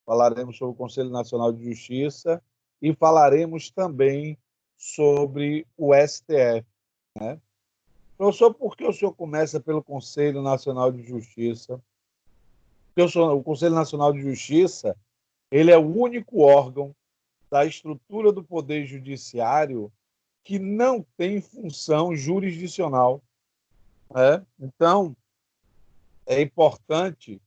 falaremos sobre o Conselho Nacional de Justiça e falaremos também sobre o STF, né? Professor, por que o senhor começa pelo Conselho Nacional de Justiça? Porque o Conselho Nacional de Justiça, ele é o único órgão da estrutura do Poder Judiciário que não tem função jurisdicional, né? Então, é importante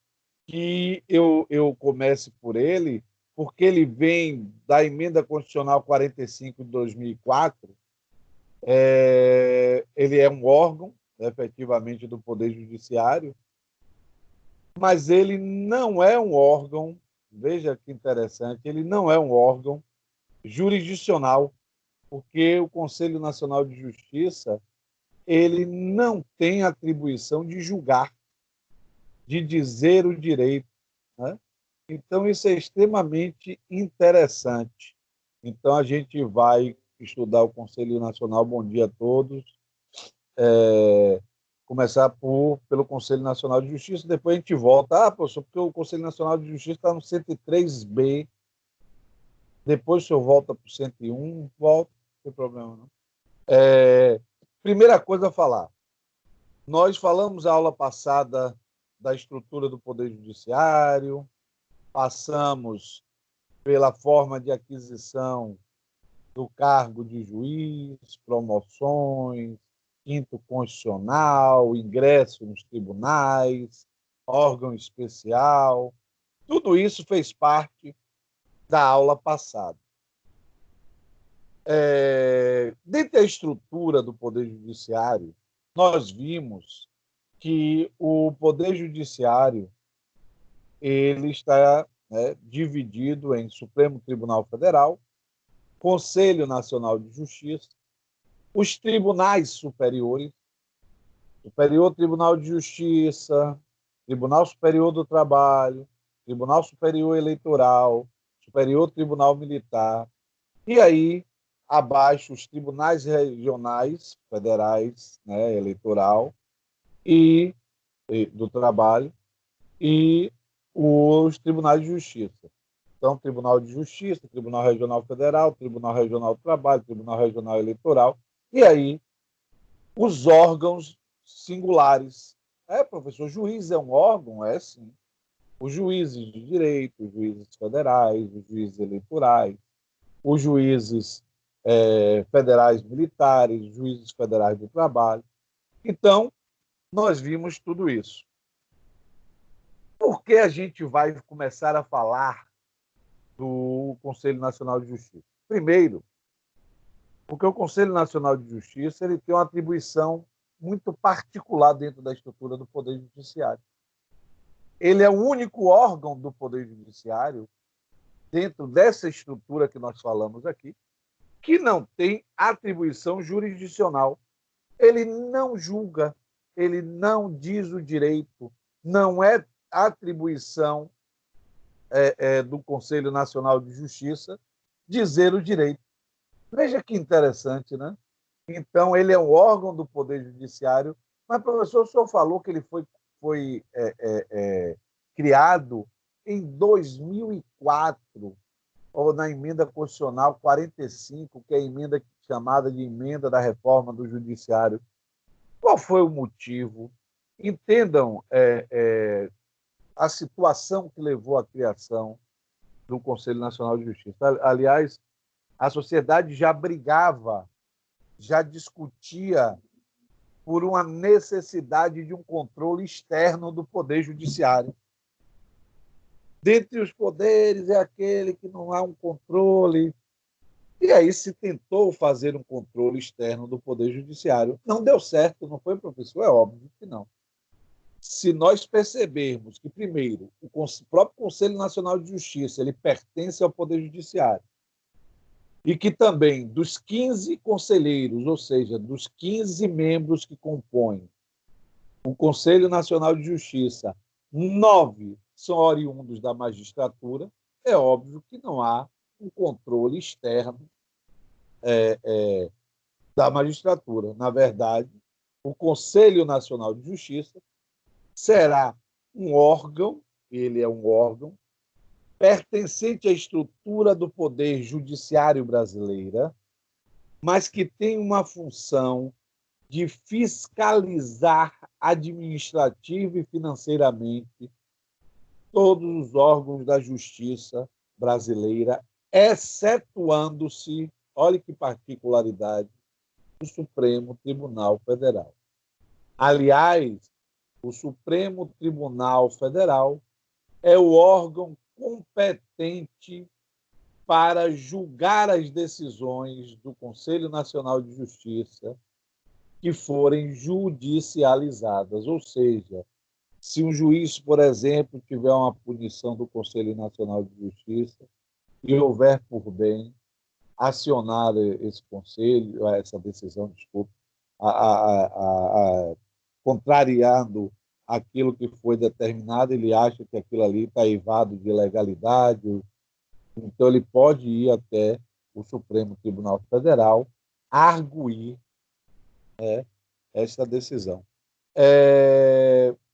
que eu comece por ele, porque ele vem da Emenda Constitucional 45 de 2004. Ele é um órgão, efetivamente, do Poder Judiciário, mas ele não é um órgão, veja que interessante, ele não é um órgão jurisdicional, porque o Conselho Nacional de Justiça ele não tem atribuição de julgar, de dizer o direito, né? Então, isso é extremamente interessante. Então, a gente vai estudar o Conselho Nacional. Bom dia a todos. Começar pelo Conselho Nacional de Justiça, depois a gente volta. Professor, porque o Conselho Nacional de Justiça está no 103B, depois o senhor volta para o 101, volta, não tem problema não. Primeira coisa a falar, nós falamos a aula passada da estrutura do Poder Judiciário, passamos pela forma de aquisição do cargo de juiz, promoções, quinto constitucional, ingresso nos tribunais, órgão especial. Tudo isso fez parte da aula passada. Dentro da estrutura do Poder Judiciário, nós vimos que o Poder Judiciário ele está, né, dividido em Supremo Tribunal Federal, Conselho Nacional de Justiça, os tribunais superiores, Superior Tribunal de Justiça, Tribunal Superior do Trabalho, Tribunal Superior Eleitoral, Superior Tribunal Militar, e aí, abaixo, os tribunais regionais, federais, né, eleitoral, e do trabalho, e os tribunais de justiça. Então, Tribunal de Justiça, Tribunal Regional Federal, Tribunal Regional do Trabalho, Tribunal Regional Eleitoral, e aí os órgãos singulares. Professor, juiz é um órgão? É, sim. Os juízes de direito, os juízes federais, os juízes eleitorais, os juízes federais militares, os juízes federais do trabalho. Então, nós vimos tudo isso. Por que a gente vai começar a falar do Conselho Nacional de Justiça? Primeiro, porque o Conselho Nacional de Justiça ele tem uma atribuição muito particular dentro da estrutura do Poder Judiciário. Ele é o único órgão do Poder Judiciário, dentro dessa estrutura que nós falamos aqui, que não tem atribuição jurisdicional. Ele não julga, ele não diz o direito, não é atribuição do Conselho Nacional de Justiça dizer o direito. Veja que interessante, né? Então, ele é um órgão do Poder Judiciário, mas, professor, o senhor falou que ele foi criado em 2004, ou na Emenda Constitucional 45, que é a emenda chamada de Emenda da Reforma do Judiciário. Qual foi o motivo? Entendam a situação que levou à criação do Conselho Nacional de Justiça. Aliás, a sociedade já brigava, já discutia por uma necessidade de um controle externo do Poder Judiciário. Dentre os poderes é aquele que não há um controle. E aí se tentou fazer um controle externo do Poder Judiciário. Não deu certo, não foi, professor? É óbvio que não. Se nós percebermos que, primeiro, o próprio Conselho Nacional de Justiça ele pertence ao Poder Judiciário, e que também dos 15 conselheiros, ou seja, dos 15 membros que compõem o Conselho Nacional de Justiça, 9 são oriundos da magistratura, é óbvio que não há um controle externo da magistratura. Na verdade, o Conselho Nacional de Justiça será um órgão, ele é um órgão, pertencente à estrutura do poder judiciário brasileira, mas que tem uma função de fiscalizar administrativa e financeiramente todos os órgãos da justiça brasileira, excetuando-se, olha que particularidade, o Supremo Tribunal Federal. Aliás, o Supremo Tribunal Federal é o órgão competente para julgar as decisões do Conselho Nacional de Justiça que forem judicializadas, ou seja, se um juiz, por exemplo, tiver uma punição do Conselho Nacional de Justiça e houver por bem acionar esse conselho, essa decisão, desculpe, contrariando aquilo que foi determinado, ele acha que aquilo ali está eivado de legalidade, então ele pode ir até o Supremo Tribunal Federal arguir esta decisão.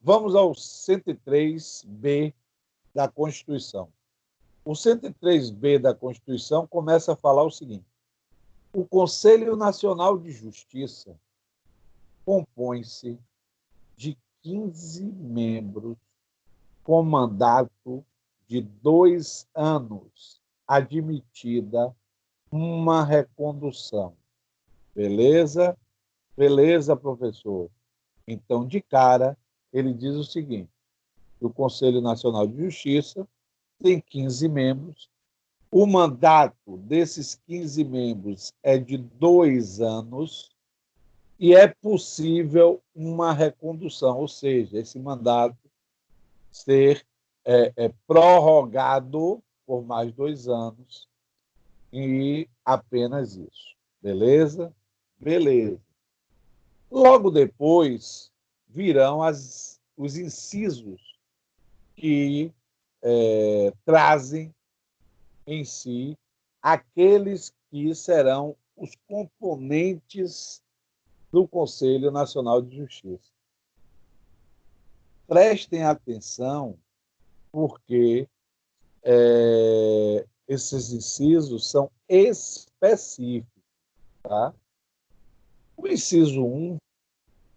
Vamos ao 103B da Constituição. O 103B da Constituição começa a falar o seguinte: o Conselho Nacional de Justiça compõe-se de 15 membros com mandato de 2 anos, admitida uma recondução. Beleza? Beleza, professor. Então, de cara, ele diz o seguinte: o Conselho Nacional de Justiça tem 15 membros, o mandato desses 15 membros é de 2 anos e é possível uma recondução, ou seja, esse mandato ser prorrogado por mais 2 anos e apenas isso. Beleza? Beleza. Logo depois virão os incisos que trazem em si aqueles que serão os componentes do Conselho Nacional de Justiça. Prestem atenção, porque esses incisos são específicos. Tá? O inciso 1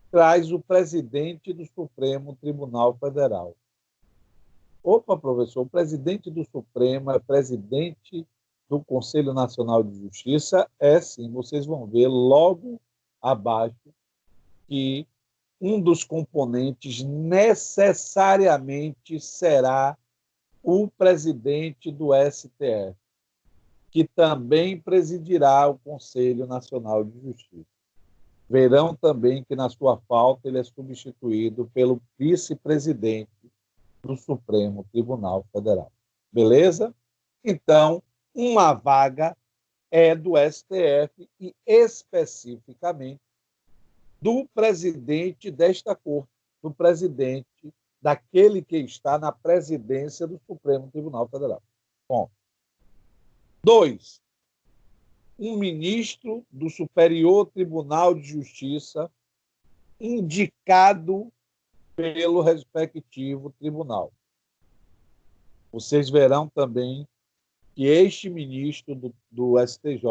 traz o presidente do Supremo Tribunal Federal. Opa, professor, o presidente do Supremo é presidente do Conselho Nacional de Justiça? É sim, vocês vão ver logo abaixo que um dos componentes necessariamente será o presidente do STF, que também presidirá o Conselho Nacional de Justiça. Verão também que, na sua falta, ele é substituído pelo vice-presidente do Supremo Tribunal Federal. Beleza? Então, uma vaga é do STF e, especificamente, do presidente desta corte, do presidente daquele que está na presidência do Supremo Tribunal Federal. Bom. 2. Um ministro do Superior Tribunal de Justiça indicado pelo respectivo tribunal. Vocês verão também que este ministro do STJ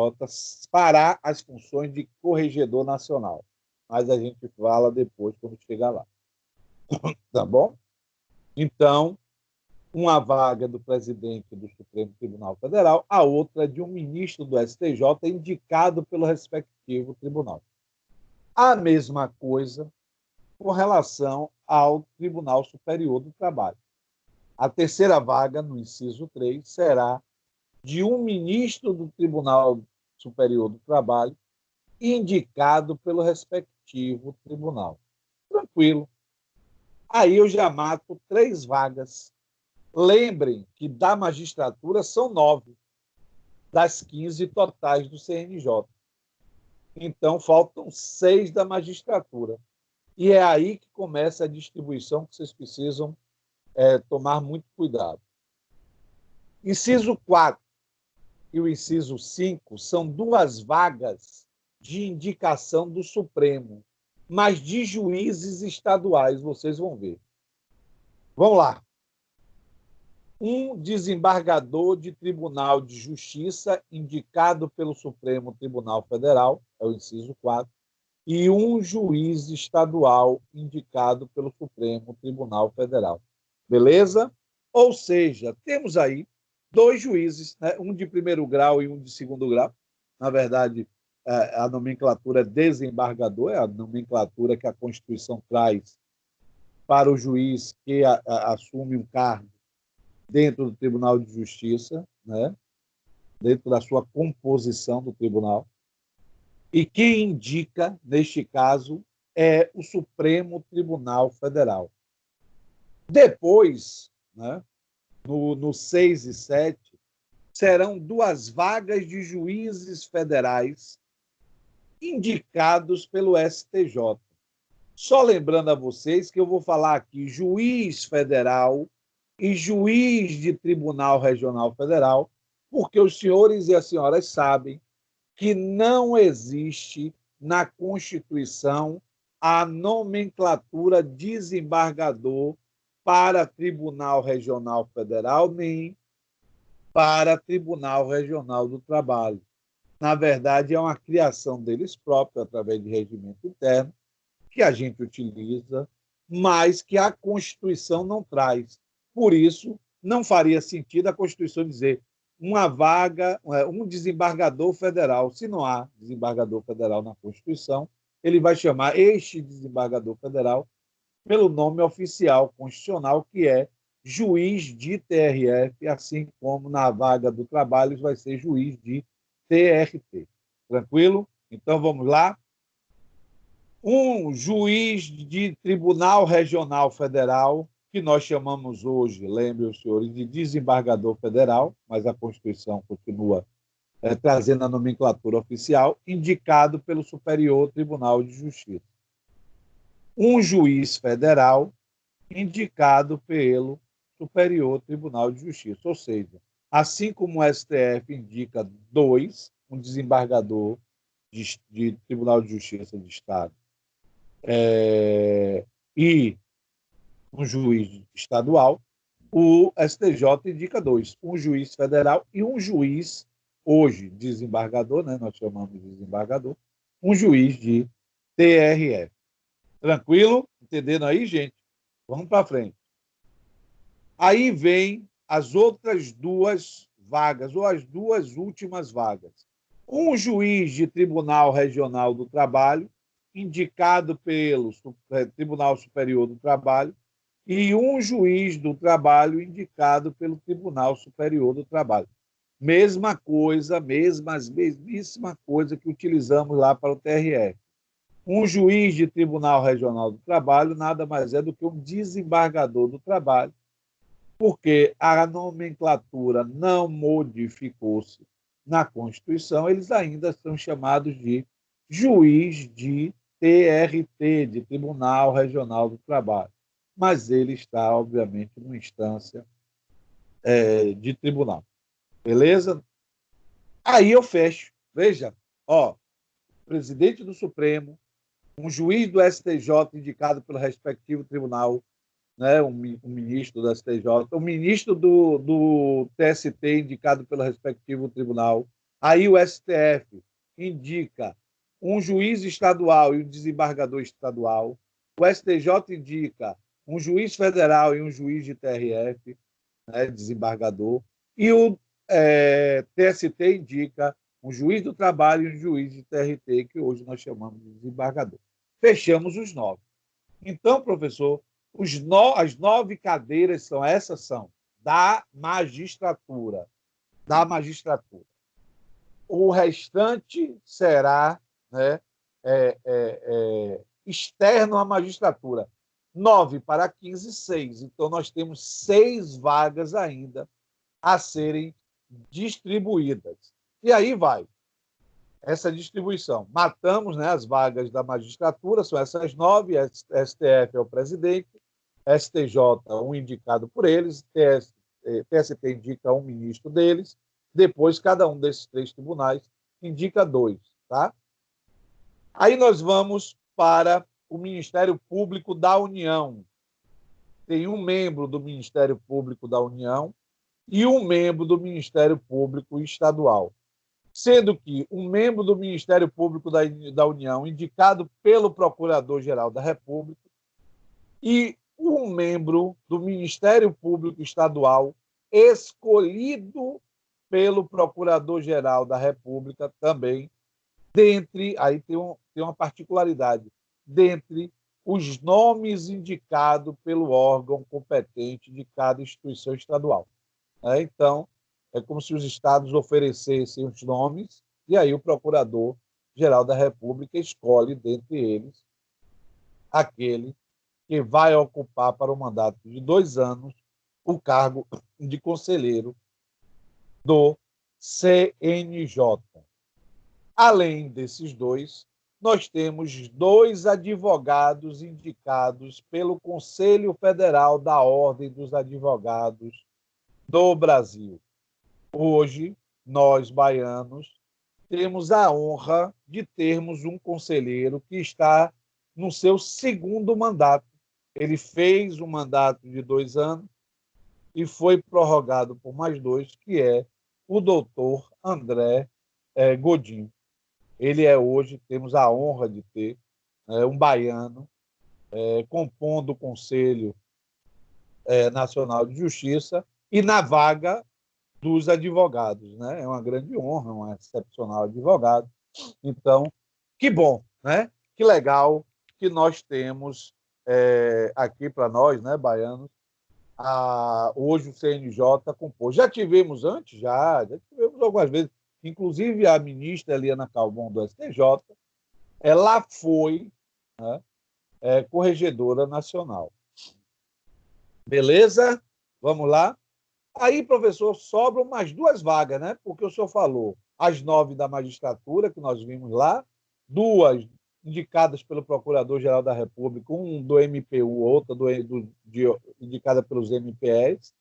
fará as funções de corregedor nacional. Mas a gente fala depois, quando chegar lá. Tá bom? Então, uma vaga do presidente do Supremo Tribunal Federal, a outra de um ministro do STJ indicado pelo respectivo tribunal. A mesma coisa com relação ao Tribunal Superior do Trabalho. A terceira vaga, no inciso 3, será de um ministro do Tribunal Superior do Trabalho indicado pelo respectivo tribunal. Tranquilo. Aí eu já mato 3 vagas. Lembrem que da magistratura são 9 das 15 totais do CNJ. Então, faltam 6 da magistratura. E é aí que começa a distribuição que vocês precisam tomar muito cuidado. Inciso 4 e o inciso 5 são 2 vagas de indicação do Supremo, mas de juízes estaduais, vocês vão ver. Vamos lá. um desembargador de Tribunal de Justiça indicado pelo Supremo Tribunal Federal, é o inciso 4, e um juiz estadual indicado pelo Supremo Tribunal Federal. Beleza? Ou seja, temos aí dois juízes, né? Um de primeiro grau e um de segundo grau. Na verdade, a nomenclatura é desembargador, é a nomenclatura que a Constituição traz para o juiz que assume um cargo dentro do Tribunal de Justiça, né? Dentro da sua composição do tribunal. E quem indica, neste caso, é o Supremo Tribunal Federal. Depois, né, no 6 e 7, serão 2 vagas de juízes federais indicados pelo STJ. Só lembrando a vocês que eu vou falar aqui juiz federal e juiz de Tribunal Regional Federal, porque os senhores e as senhoras sabem que não existe na Constituição a nomenclatura desembargador para Tribunal Regional Federal, nem para Tribunal Regional do Trabalho. Na verdade, é uma criação deles próprios, através de regimento interno, que a gente utiliza, mas que a Constituição não traz. Por isso, não faria sentido a Constituição dizer uma vaga, um desembargador federal. Se não há desembargador federal na Constituição, ele vai chamar este desembargador federal pelo nome oficial constitucional, que é juiz de TRF, assim como na vaga do trabalho vai ser juiz de TRT. Tranquilo? Então vamos lá. Um juiz de Tribunal Regional Federal, que nós chamamos hoje, lembrem os senhores, de desembargador federal, mas a Constituição continua trazendo a nomenclatura oficial, indicado pelo Superior Tribunal de Justiça. Um juiz federal indicado pelo Superior Tribunal de Justiça. Ou seja, assim como o STF indica 2, um desembargador de Tribunal de Justiça de Estado e um juiz estadual, o STJ indica 2, um juiz federal e um juiz, hoje desembargador, né, nós chamamos de desembargador, um juiz de TRF. Tranquilo? Entendendo aí, gente? Vamos para frente. Aí vem as outras 2 vagas, ou as 2 últimas vagas. Um juiz de Tribunal Regional do Trabalho, indicado pelo Tribunal Superior do Trabalho, e um juiz do trabalho indicado pelo Tribunal Superior do Trabalho. Mesma coisa, mesmíssima coisa que utilizamos lá para o TRF. Um juiz de Tribunal Regional do Trabalho nada mais é do que um desembargador do trabalho, porque a nomenclatura não modificou-se na Constituição, eles ainda são chamados de juiz de TRT, de Tribunal Regional do Trabalho. Mas ele está, obviamente, numa instância de tribunal. Beleza? Aí eu fecho. Veja, presidente do Supremo, um juiz do STJ indicado pelo respectivo tribunal, né, um ministro do STJ, um ministro do TST indicado pelo respectivo tribunal. Aí o STF indica um juiz estadual e um desembargador estadual. O STJ indica um juiz federal e um juiz de TRF, né, desembargador. E o TST indica um juiz do trabalho e um juiz de TRT, que hoje nós chamamos de desembargador. Fechamos os 9. Então, professor, as 9 cadeiras são da magistratura. O restante será, né, externo à magistratura. 9 para 15, 6. Então, nós temos 6 vagas ainda a serem distribuídas. E aí vai essa distribuição. Matamos, né, as vagas da magistratura, são essas 9, STF é o presidente, STJ, um indicado por eles, TST indica um ministro deles, depois cada um desses 3 tribunais indica 2. Tá? Aí nós vamos para o Ministério Público da União. Tem um membro do Ministério Público da União, e um membro do Ministério Público Estadual, sendo que um membro do Ministério Público da União, indicado pelo Procurador-Geral da República, e um membro do Ministério Público Estadual, escolhido pelo Procurador-Geral da República também, aí tem uma particularidade, dentre os nomes indicados pelo órgão competente de cada instituição estadual. Então, é como se os estados oferecessem os nomes e aí o Procurador-Geral da República escolhe, dentre eles, aquele que vai ocupar para o mandato de 2 anos o cargo de conselheiro do CNJ. Além desses dois, nós temos 2 advogados indicados pelo Conselho Federal da Ordem dos Advogados do Brasil. Hoje, nós, baianos, temos a honra de termos um conselheiro que está no seu 2º mandato. Ele fez um mandato de 2 anos e foi prorrogado por mais 2, que é o doutor André Godinho. Ele hoje, temos a honra de ter um baiano compondo o Conselho Nacional de Justiça e na vaga dos advogados. É uma grande honra, um excepcional advogado. Então, que bom, que legal que nós temos aqui para nós, baianos, hoje o CNJ compôs. Já tivemos antes? Já tivemos algumas vezes. Inclusive, a ministra Eliana Calmon, do STJ, ela foi corregedora nacional. Beleza? Vamos lá? Aí, professor, sobram mais 2 vagas, porque o senhor falou as 9 da magistratura, que nós vimos lá, 2 indicadas pelo Procurador-Geral da República, um do MPU, outra indicada pelos MPs,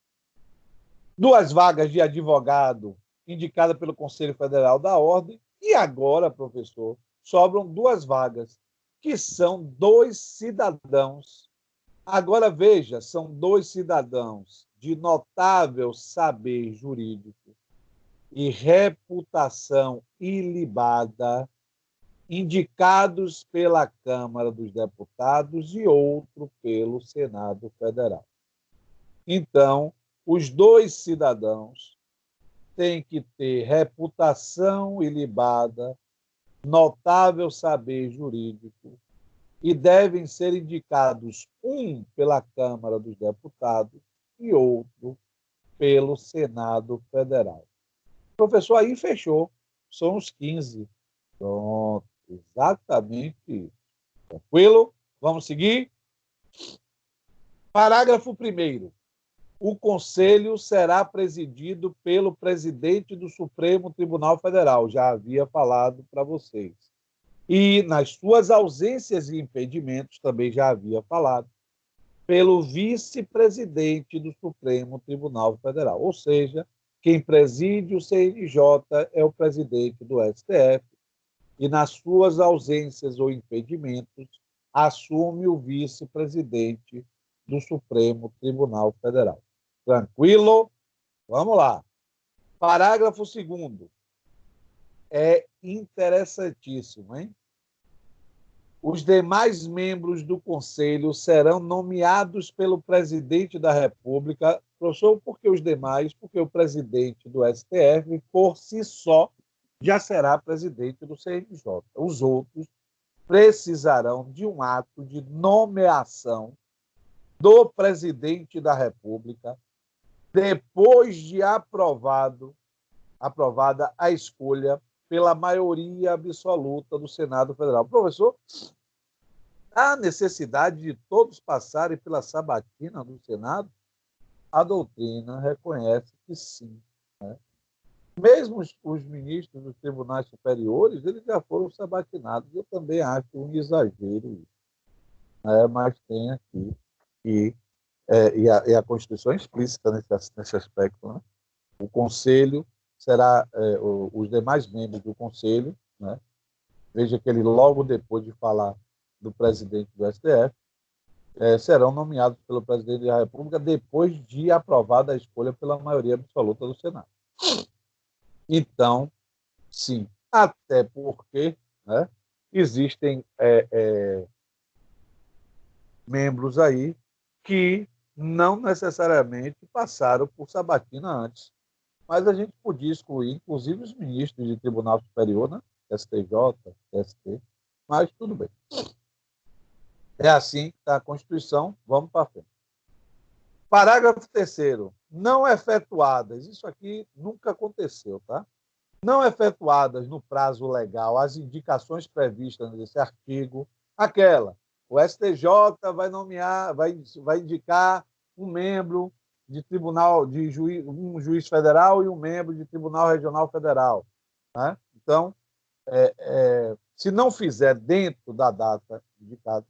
2 vagas de advogado indicada pelo Conselho Federal da Ordem, e agora, professor, sobram 2 vagas, que são 2 cidadãos. Agora, veja, são 2 cidadãos de notável saber jurídico e reputação ilibada, indicados pela Câmara dos Deputados e outro pelo Senado Federal. Então, os 2 cidadãos têm que ter reputação ilibada, notável saber jurídico, e devem ser indicados um pela Câmara dos Deputados e outro pelo Senado Federal. Professor, aí fechou. São os 15. Pronto, exatamente isso. Tranquilo? Vamos seguir? Parágrafo 1º. O Conselho será presidido pelo presidente do Supremo Tribunal Federal. Já havia falado para vocês. E, nas suas ausências e impedimentos, também já havia falado, pelo vice-presidente do Supremo Tribunal Federal. Ou seja, quem preside o CNJ é o presidente do STF e, nas suas ausências ou impedimentos, assume o vice-presidente do Supremo Tribunal Federal. Tranquilo? Vamos lá. Parágrafo 2º. É interessantíssimo, hein? Os demais membros do Conselho serão nomeados pelo presidente da República. Professor, por que os demais? Porque o presidente do STF, por si só, já será presidente do CNJ. Os outros precisarão de um ato de nomeação do presidente da República, depois de aprovada a escolha pela maioria absoluta do Senado Federal. Professor, há necessidade de todos passarem pela sabatina do Senado? A doutrina reconhece que sim. Mesmo os ministros dos tribunais superiores, eles já foram sabatinados. Eu também acho um exagero isso. Mas tem aqui, e a Constituição é explícita nesse aspecto. O Conselho será, os demais membros do Conselho, veja que ele, logo depois de falar do presidente do STF, serão nomeados pelo presidente da República depois de aprovada a escolha pela maioria absoluta do Senado. Então, sim, até porque, né, existem membros aí que não necessariamente passaram por sabatina antes. Mas a gente podia excluir, inclusive, os ministros de Tribunal Superior, né? STJ, ST, mas tudo bem. É assim que está a Constituição, vamos para frente. Parágrafo 3º. Não efetuadas, isso aqui nunca aconteceu, tá? Não efetuadas no prazo legal as indicações previstas nesse artigo, aquela, o STJ vai nomear, vai indicar um membro de tribunal, um juiz federal e um membro de tribunal regional federal. Né? Então, se não fizer dentro da data indicada,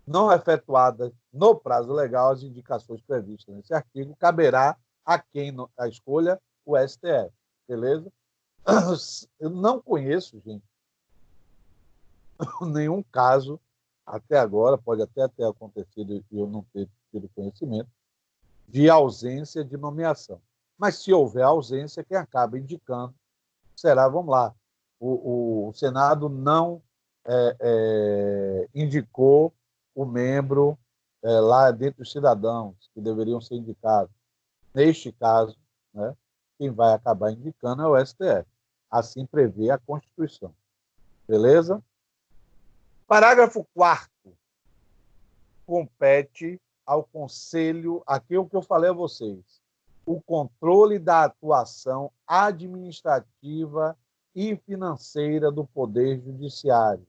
não efetuadas no prazo legal as indicações previstas nesse artigo, caberá a quem a escolha, o STF. Beleza? Eu não conheço, gente, nenhum caso até agora, pode até ter acontecido e eu não ter tido conhecimento, de ausência de nomeação. Mas se houver ausência, quem acaba indicando será, vamos lá, o Senado não indicou o membro lá dentre os cidadãos que deveriam ser indicados. Neste caso, né, quem vai acabar indicando é o STF. Assim prevê a Constituição. Beleza? Parágrafo 4º. Compete ao Conselho, aqui é o que eu falei a vocês, o controle da atuação administrativa e financeira do Poder Judiciário.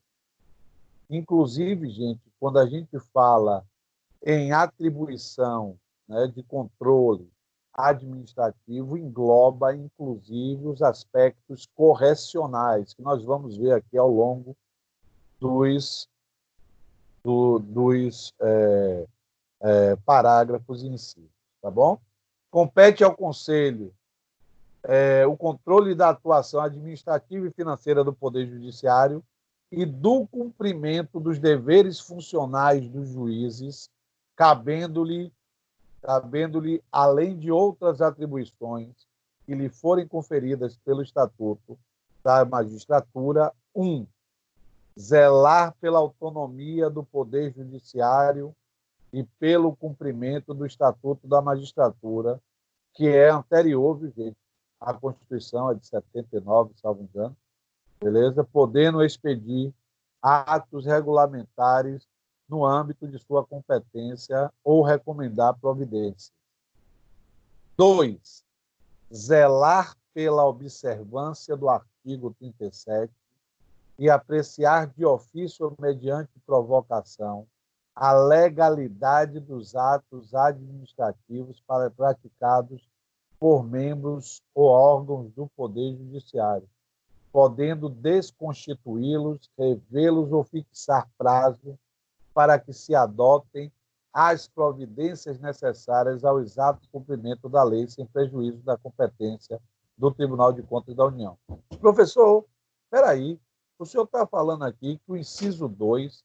Inclusive, gente, quando a gente fala em atribuição, né, de controle administrativo, engloba, inclusive, os aspectos correcionais, que nós vamos ver aqui ao longo dos parágrafos em si, tá bom? Compete ao Conselho o controle da atuação administrativa e financeira do Poder Judiciário e do cumprimento dos deveres funcionais dos juízes, cabendo-lhe, além de outras atribuições que lhe forem conferidas pelo Estatuto da Magistratura, 1. Zelar pela autonomia do Poder Judiciário e pelo cumprimento do Estatuto da Magistratura, que é anterior, gente, à Constituição, é de 79, salvo engano, beleza? Podendo expedir atos regulamentares no âmbito de sua competência ou recomendar providências. 2. Zelar pela observância do artigo 37 e apreciar de ofício mediante provocação a legalidade dos atos administrativos praticados por membros ou órgãos do Poder Judiciário, podendo desconstituí-los, revê-los ou fixar prazo para que se adotem as providências necessárias ao exato cumprimento da lei, sem prejuízo da competência do Tribunal de Contas da União. Professor, espera aí, o senhor está falando aqui que o inciso 2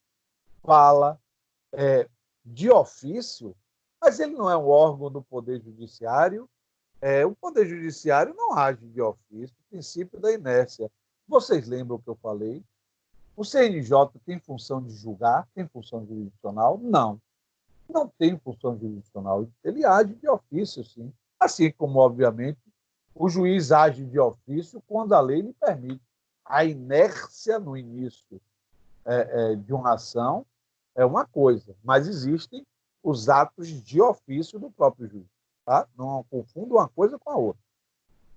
fala de ofício, mas ele não é um órgão do Poder Judiciário. O Poder Judiciário não age de ofício, o princípio da inércia. Vocês lembram o que eu falei? O CNJ tem função de julgar? Tem função jurisdicional? Não. Não tem função jurisdicional. Ele age de ofício, sim. Assim como, obviamente, o juiz age de ofício quando a lei lhe permite. A inércia no início de uma ação é uma coisa, mas existem os atos de ofício do próprio juiz. Tá? Não confunda uma coisa com a outra.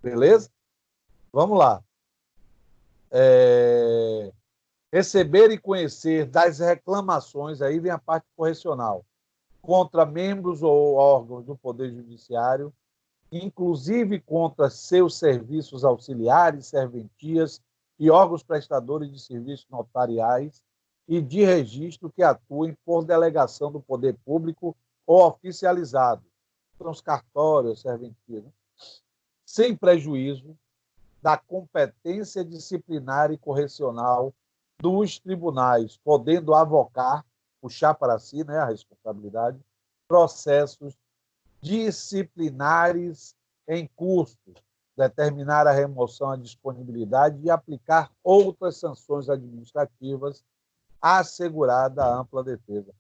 Beleza? Vamos lá. Receber e conhecer das reclamações, aí vem a parte correcional, contra membros ou órgãos do Poder Judiciário, inclusive contra seus serviços auxiliares, serventias e órgãos prestadores de serviços notariais e de registro que atuem por delegação do poder público ou oficializado, são os cartórios, serventias, né? Sem prejuízo da competência disciplinar e correcional dos tribunais, podendo avocar puxar para si, né, a responsabilidade, processos disciplinares em curso, determinar a remoção, a disponibilidade e aplicar outras sanções administrativas, assegurada a ampla defesa.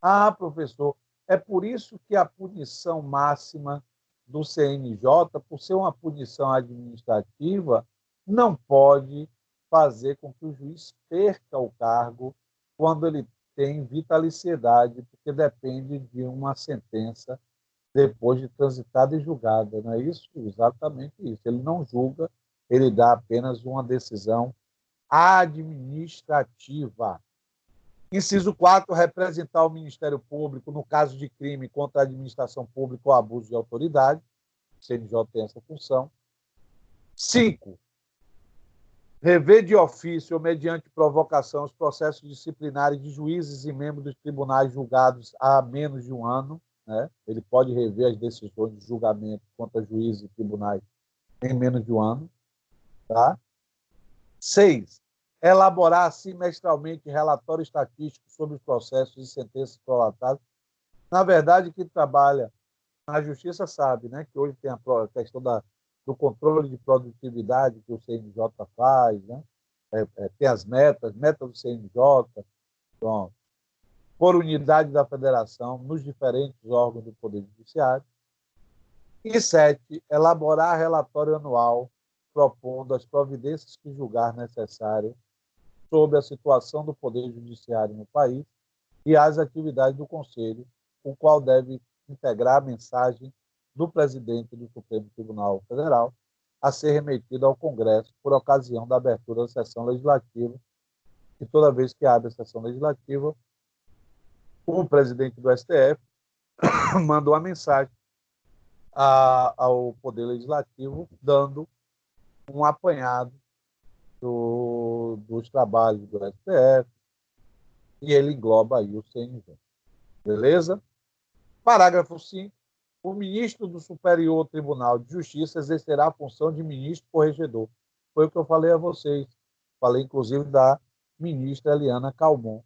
Ah, professor, é por isso que a punição máxima do CNJ, por ser uma punição administrativa, não pode fazer com que o juiz perca o cargo quando ele tem vitaliciedade, porque depende de uma sentença depois de transitada e julgada. Não é isso? Exatamente isso. Ele não julga, ele dá apenas uma decisão administrativa. Inciso 4, representar o Ministério Público no caso de crime contra a administração pública ou abuso de autoridade. O CNJ tem essa função. 5, rever de ofício ou mediante provocação os processos disciplinares de juízes e membros dos tribunais julgados há menos de um ano. Né? Ele pode rever as decisões de julgamento contra juízes e tribunais em menos de um ano. Tá? 6, elaborar semestralmente relatório estatístico sobre os processos e sentenças prolatadas. Na verdade, quem trabalha na justiça sabe, né, que hoje tem a questão do controle de produtividade que o CNJ faz, né? Tem as metas do CNJ, pronto, por unidade da federação, nos diferentes órgãos do Poder Judiciário. E 7, elaborar relatório anual propondo as providências que julgar necessárias sobre a situação do Poder Judiciário no país e as atividades do Conselho, o qual deve integrar a mensagem do presidente do Supremo Tribunal Federal a ser remetida ao Congresso por ocasião da abertura da sessão legislativa. E toda vez que abre a sessão legislativa, o presidente do STF manda uma mensagem ao Poder Legislativo, dando um apanhado dos trabalhos do STF, e ele engloba aí o CNJ. Beleza? Parágrafo 5. O ministro do Superior Tribunal de Justiça exercerá a função de ministro corregedor. Foi o que eu falei a vocês. Falei, inclusive, da ministra Eliana Calmon.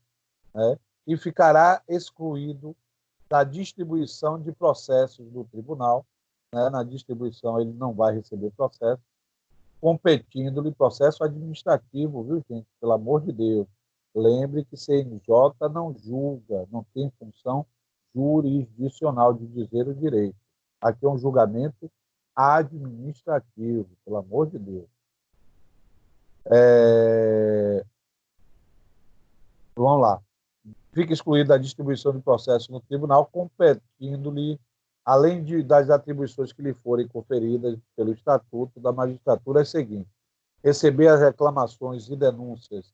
Né? E ficará excluído da distribuição de processos do tribunal. Né? Na distribuição, ele não vai receber processo, competindo-lhe processo administrativo, viu, gente? Pelo amor de Deus. Lembre que CNJ não julga, não tem função jurisdicional de dizer o direito. Aqui é um julgamento administrativo, pelo amor de Deus. Vamos lá. Fica excluída a distribuição de processo no tribunal, competindo-lhe, além das atribuições que lhe forem conferidas pelo Estatuto da Magistratura, as seguintes: receber as reclamações e denúncias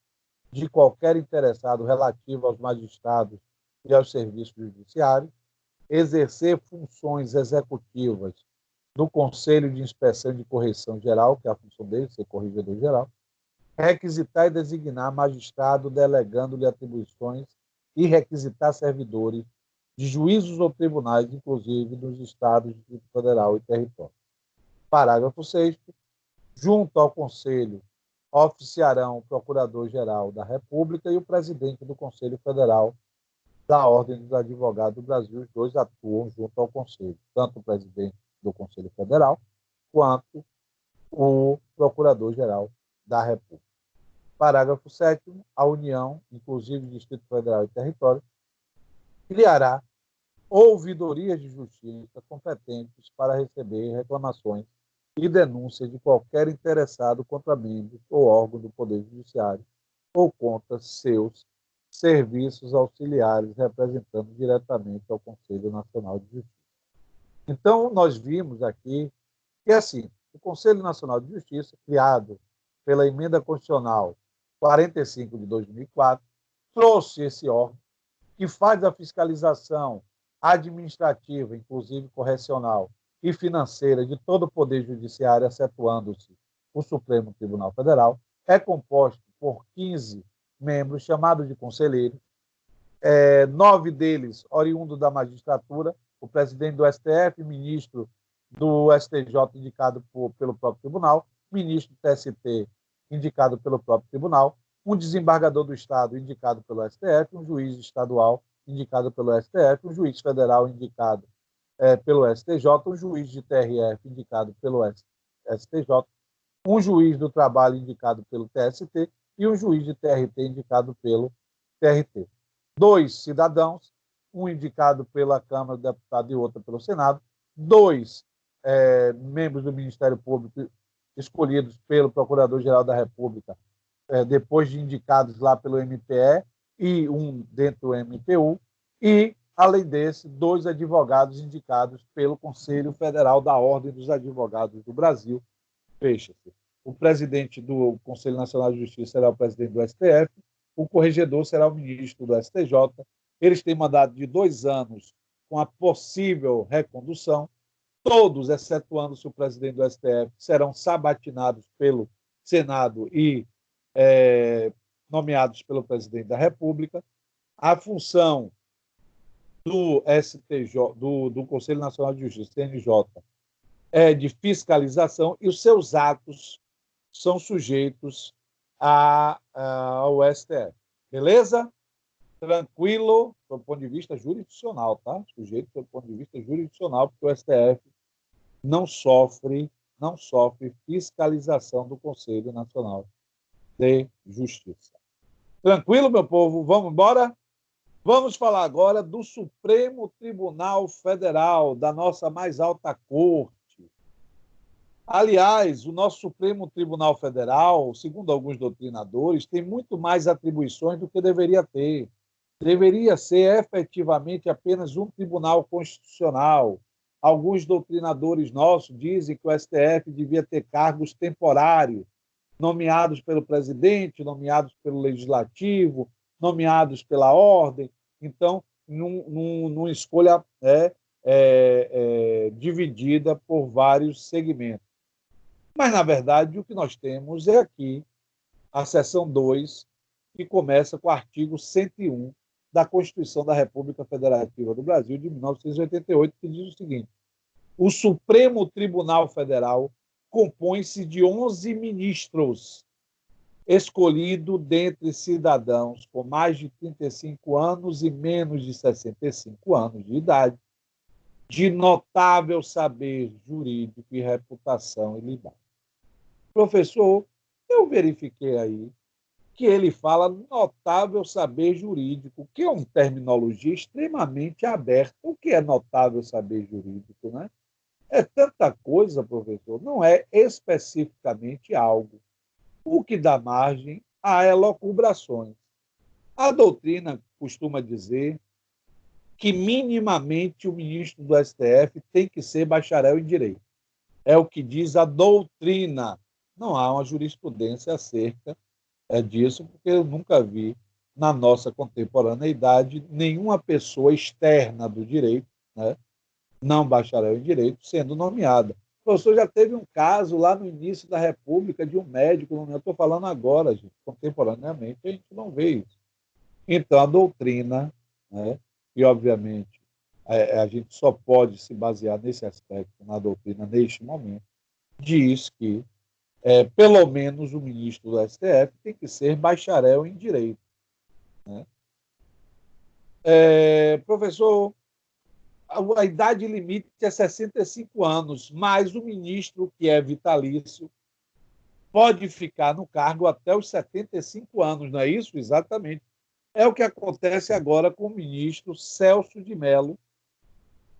de qualquer interessado relativo aos magistrados e aos serviços judiciários, exercer funções executivas do Conselho de Inspeção e de Correição Geral, que é a função dele, ser corregedor geral, requisitar e designar magistrado, delegando-lhe atribuições e requisitar servidores de juízos ou tribunais, inclusive nos estados de Distrito Federal e território. Parágrafo 6º. Junto ao Conselho oficiarão o Procurador-Geral da República e o presidente do Conselho Federal da Ordem dos Advogados do Brasil. Os dois atuam junto ao Conselho, tanto o presidente do Conselho Federal quanto o Procurador-Geral da República. Parágrafo 7º. A União, inclusive Distrito Federal e Território, criará ouvidorias de justiça competentes para receber reclamações e denúncias de qualquer interessado contra membros ou órgão do Poder Judiciário ou contra seus serviços auxiliares, representando diretamente ao Conselho Nacional de Justiça. Então, nós vimos aqui que, assim, o Conselho Nacional de Justiça, criado pela Emenda Constitucional 45 de 2004, trouxe esse órgão que faz a fiscalização administrativa, inclusive correcional, e financeira de todo o Poder Judiciário, excetuando-se o Supremo Tribunal Federal, é composto por 15 membros chamados de conselheiros, 9 deles oriundos da magistratura, o presidente do STF, ministro do STJ indicado pelo próprio tribunal, ministro do TST indicado pelo próprio tribunal, um desembargador do Estado indicado pelo STF, um juiz estadual indicado pelo STF, um juiz federal indicado pelo STJ, um juiz de TRF indicado pelo STJ, um juiz do trabalho indicado pelo TST e um juiz de TRT indicado pelo TRT. 2 cidadãos, um indicado pela Câmara dos Deputados e outro pelo Senado, 2 membros do Ministério Público escolhidos pelo Procurador-Geral da República, depois de indicados lá pelo MPE, e um dentro do MPU, e, além desse, 2 advogados indicados pelo Conselho Federal da Ordem dos Advogados do Brasil. Fecha-se. O presidente do Conselho Nacional de Justiça será o presidente do STF, o corregedor será o ministro do STJ. Eles têm mandato de 2 anos com a possível recondução. Todos, excetuando-se o presidente do STF, serão sabatinados pelo Senado e nomeados pelo presidente da República. A função do STJ, do Conselho Nacional de Justiça, CNJ, é de fiscalização e os seus atos são sujeitos ao STF. Beleza? Tranquilo, do ponto de vista jurisdicional, tá? Sujeito do ponto de vista jurisdicional, porque o STF não sofre fiscalização do Conselho Nacional de Justiça. Tranquilo, meu povo? Vamos embora? Vamos falar agora do Supremo Tribunal Federal, da nossa mais alta corte. Aliás, o nosso Supremo Tribunal Federal, segundo alguns doutrinadores, tem muito mais atribuições do que deveria ter. Deveria ser efetivamente apenas um tribunal constitucional. Alguns doutrinadores nossos dizem que o STF devia ter cargos temporários, nomeados pelo presidente, nomeados pelo legislativo, nomeados pela ordem. Então, numa escolha dividida por vários segmentos. Mas, na verdade, o que nós temos é aqui a seção 2, que começa com o artigo 101 da Constituição da República Federativa do Brasil, de 1988, que diz o seguinte: o Supremo Tribunal Federal compõe-se de 11 ministros, escolhidos dentre cidadãos com mais de 35 anos e menos de 65 anos de idade, de notável saber jurídico e reputação ilibada. Professor, eu verifiquei aí que ele fala notável saber jurídico, que é uma terminologia extremamente aberta. O que é notável saber jurídico, né? É tanta coisa, professor, não é especificamente algo, o que dá margem a elucubrações. A doutrina costuma dizer que minimamente o ministro do STF tem que ser bacharel em direito. É o que diz a doutrina. Não há uma jurisprudência acerca disso, porque eu nunca vi na nossa contemporaneidade nenhuma pessoa externa do direito, né, não bacharel em direito, sendo nomeada. O professor já teve um caso lá no início da República de um médico, eu estou falando agora, gente, contemporaneamente, a gente não vê isso. Então, a doutrina, né, e obviamente a gente só pode se basear nesse aspecto, na doutrina, neste momento, diz que pelo menos o ministro do STF tem que ser bacharel em direito. Né? Professor, a idade limite é 65 anos, mas o ministro, que é vitalício, pode ficar no cargo até os 75 anos, não é isso? Exatamente. É o que acontece agora com o ministro Celso de Mello,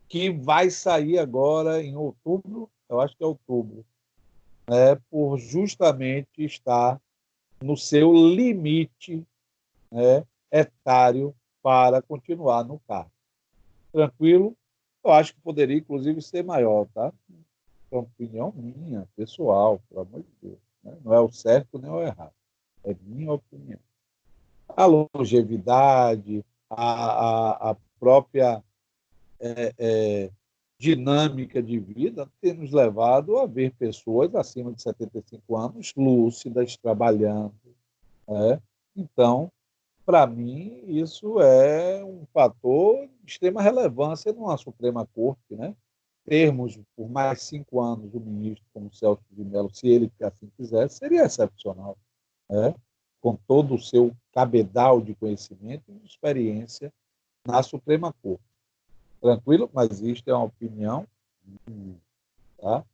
que vai sair agora em outubro, eu acho que é outubro, por justamente estar no seu limite, etário para continuar no cargo. Tranquilo? Eu acho que poderia, inclusive, ser maior, tá? É uma opinião minha, pessoal, pelo amor de Deus. Né? Não é o certo nem o errado. É minha opinião. A longevidade, a própria dinâmica de vida tem nos levado a ver pessoas acima de 75 anos lúcidas, trabalhando. Né? Então, para mim, isso é um fator de extrema relevância numa Suprema Corte, né? Termos por mais 5 anos o ministro como Celso de Mello, se ele assim quisesse, seria excepcional. Né? com todo o seu cabedal de conhecimento e de experiência na Suprema Corte. Tranquilo? Mas isto é uma opinião. Tá?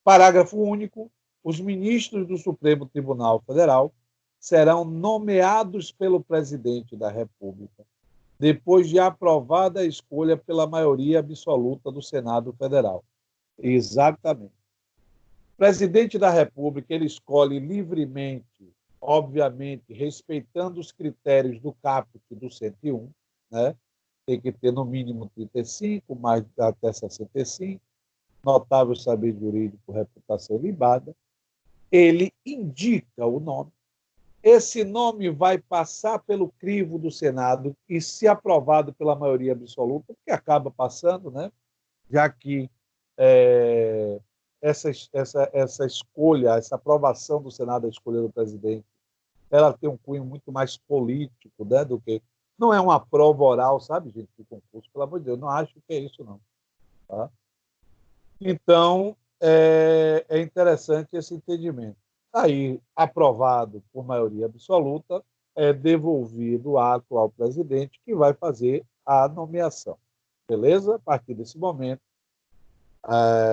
Parágrafo único. Os ministros do Supremo Tribunal Federal serão nomeados pelo presidente da República, depois de aprovada a escolha pela maioria absoluta do Senado Federal. Exatamente. O presidente da República ele escolhe livremente, obviamente, respeitando os critérios do caput do 101, né? Tem que ter no mínimo 35, mais até 65, notável saber jurídico, reputação ilibada. Ele indica o nome. Esse nome vai passar pelo crivo do Senado e, se aprovado pela maioria absoluta, que acaba passando, né? Já que essa escolha, essa aprovação do Senado, a escolha do presidente, ela tem um cunho muito mais político, né, do que... Não é uma prova oral, sabe, gente, de concurso, pelo amor de Deus, não acho que é isso, não. Tá? Então, é interessante esse entendimento. Aí, aprovado por maioria absoluta, é devolvido o ato ao presidente, que vai fazer a nomeação. Beleza? A partir desse momento,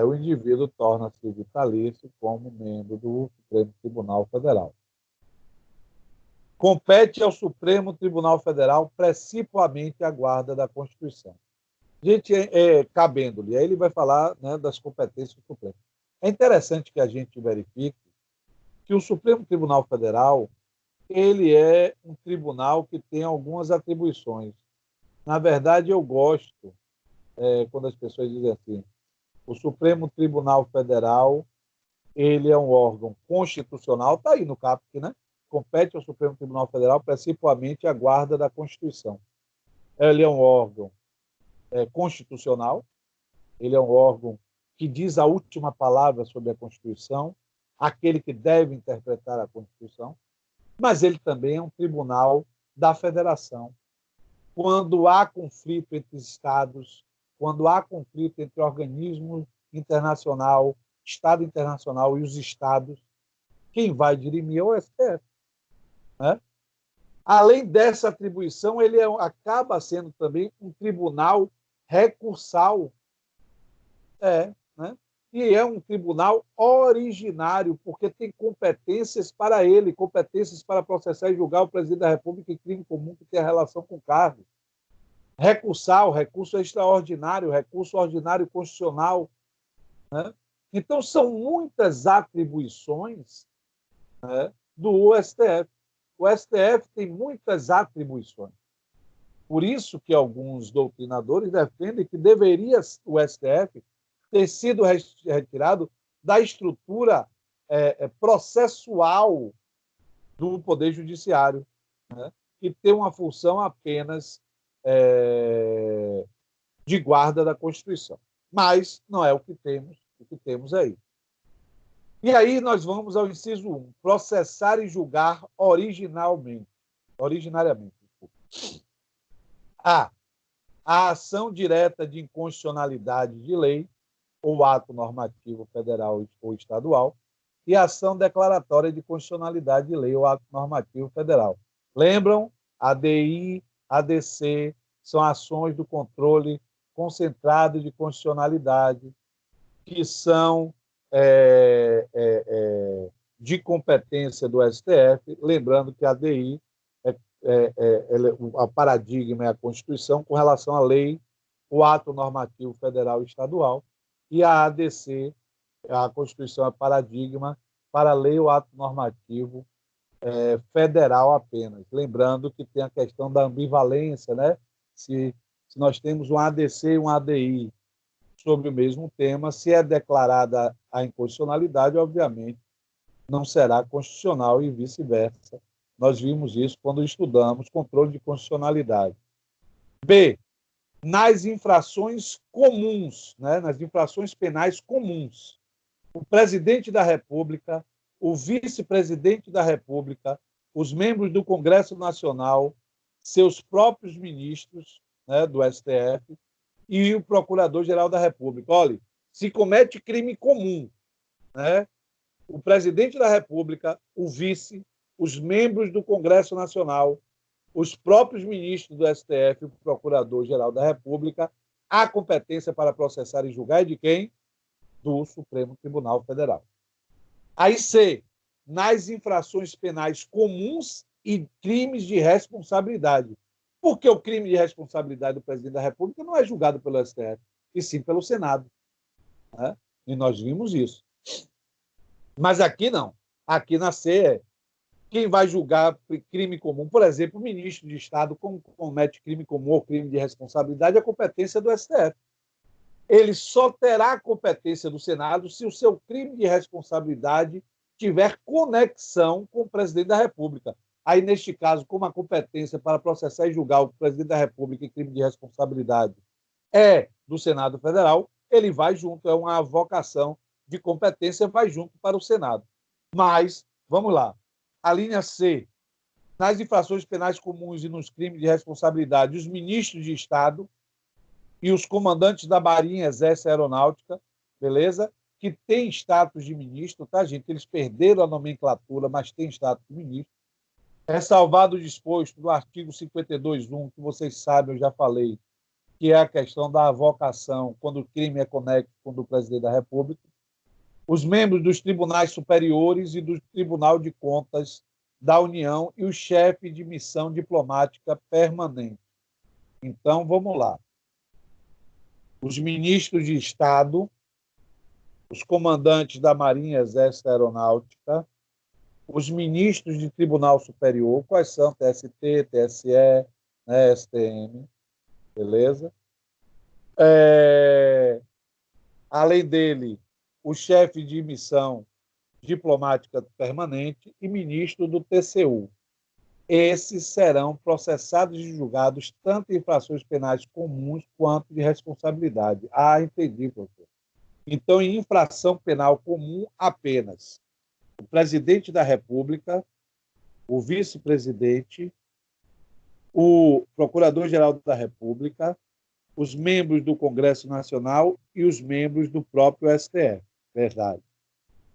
o indivíduo torna-se vitalício como membro do Supremo Tribunal Federal. Compete ao Supremo Tribunal Federal principalmente a guarda da Constituição. Gente, cabendo-lhe, aí ele vai falar, né, das competências do Supremo. É interessante que a gente verifique que o Supremo Tribunal Federal ele é um tribunal que tem algumas atribuições. Na verdade, eu gosto, quando as pessoas dizem assim, o Supremo Tribunal Federal ele é um órgão constitucional, está aí no caput, né? Compete ao Supremo Tribunal Federal principalmente a guarda da Constituição. Ele é um órgão constitucional, ele é um órgão que diz a última palavra sobre a Constituição, aquele que deve interpretar a Constituição, mas ele também é um tribunal da federação. Quando há conflito entre estados, quando há conflito entre organismos internacional, Estado internacional e os estados, quem vai dirimir é o STF. Né? Além dessa atribuição, ele acaba sendo também um tribunal recursal. Né? E é um tribunal originário, porque tem competências para ele, competências para processar e julgar o presidente da República em crime comum que tem relação com o cargo. Recursal, recurso extraordinário, recurso ordinário constitucional. Né? Então, são muitas atribuições, né, do STF. O STF tem muitas atribuições. Por isso que alguns doutrinadores defendem que deveria o STF ter sido retirado da estrutura processual do Poder Judiciário, né, e ter uma função apenas de guarda da Constituição. Mas não é o que temos aí. E aí nós vamos ao inciso 1, processar e julgar originariamente. A ação direta de inconstitucionalidade de lei ou ato normativo federal ou estadual e a ação declaratória de constitucionalidade de lei ou ato normativo federal. Lembram? ADI, ADC, são ações do controle concentrado de constitucionalidade que são de competência do STF, lembrando que a ADI, a paradigma é a Constituição com relação à lei, o ato normativo federal e estadual, e a ADC, a Constituição é paradigma para a lei ou ato normativo federal apenas. Lembrando que tem a questão da ambivalência, né? Se nós temos um ADC e um ADI sobre o mesmo tema, se é declarada a inconstitucionalidade, obviamente, não será constitucional e vice-versa. Nós vimos isso quando estudamos controle de constitucionalidade. B, nas infrações comuns, né, nas infrações penais comuns, o presidente da República, o vice-presidente da República, os membros do Congresso Nacional, seus próprios ministros, né, do STF, e o Procurador-Geral da República. Olha, se comete crime comum, né, o presidente da República, o vice, os membros do Congresso Nacional, os próprios ministros do STF, o Procurador-Geral da República, a competência para processar e julgar é de quem? Do Supremo Tribunal Federal. Aí, C, nas infrações penais comuns e crimes de responsabilidade. Porque o crime de responsabilidade do presidente da República não é julgado pelo STF, e sim pelo Senado. Né? E nós vimos isso. Mas aqui não. Aqui na C é quem vai julgar crime comum. Por exemplo, o ministro de Estado comete crime comum ou crime de responsabilidade, é competência do STF. Ele só terá a competência do Senado se o seu crime de responsabilidade tiver conexão com o presidente da República. Aí, neste caso, como a competência para processar e julgar o presidente da República em crime de responsabilidade é do Senado Federal, ele vai junto, é uma avocação de competência, vai junto para o Senado. Mas, vamos lá, a linha C, nas infrações penais comuns e nos crimes de responsabilidade, os ministros de Estado e os comandantes da Marinha, Exército e Aeronáutica, beleza? Que têm status de ministro, tá, gente? Eles perderam a nomenclatura, mas têm status de ministro. É salvado o disposto do artigo 52.1, que vocês sabem, eu já falei, que é a questão da avocação, quando o crime é conexo com o do presidente da República. Os membros dos tribunais superiores e do Tribunal de Contas da União e o chefe de missão diplomática permanente. Então, vamos lá. Os ministros de Estado, os comandantes da Marinha, Exército e Aeronáutica, os ministros de Tribunal Superior, quais são? TST, TSE, né, STM, beleza? Além dele, o chefe de missão diplomática permanente e ministro do TCU. Esses serão processados e julgados tanto em infrações penais comuns quanto de responsabilidade. Ah, entendi, professor. Então, em infração penal comum, apenas o presidente da República, o vice-presidente, o procurador-geral da República, os membros do Congresso Nacional e os membros do próprio STF. Verdade.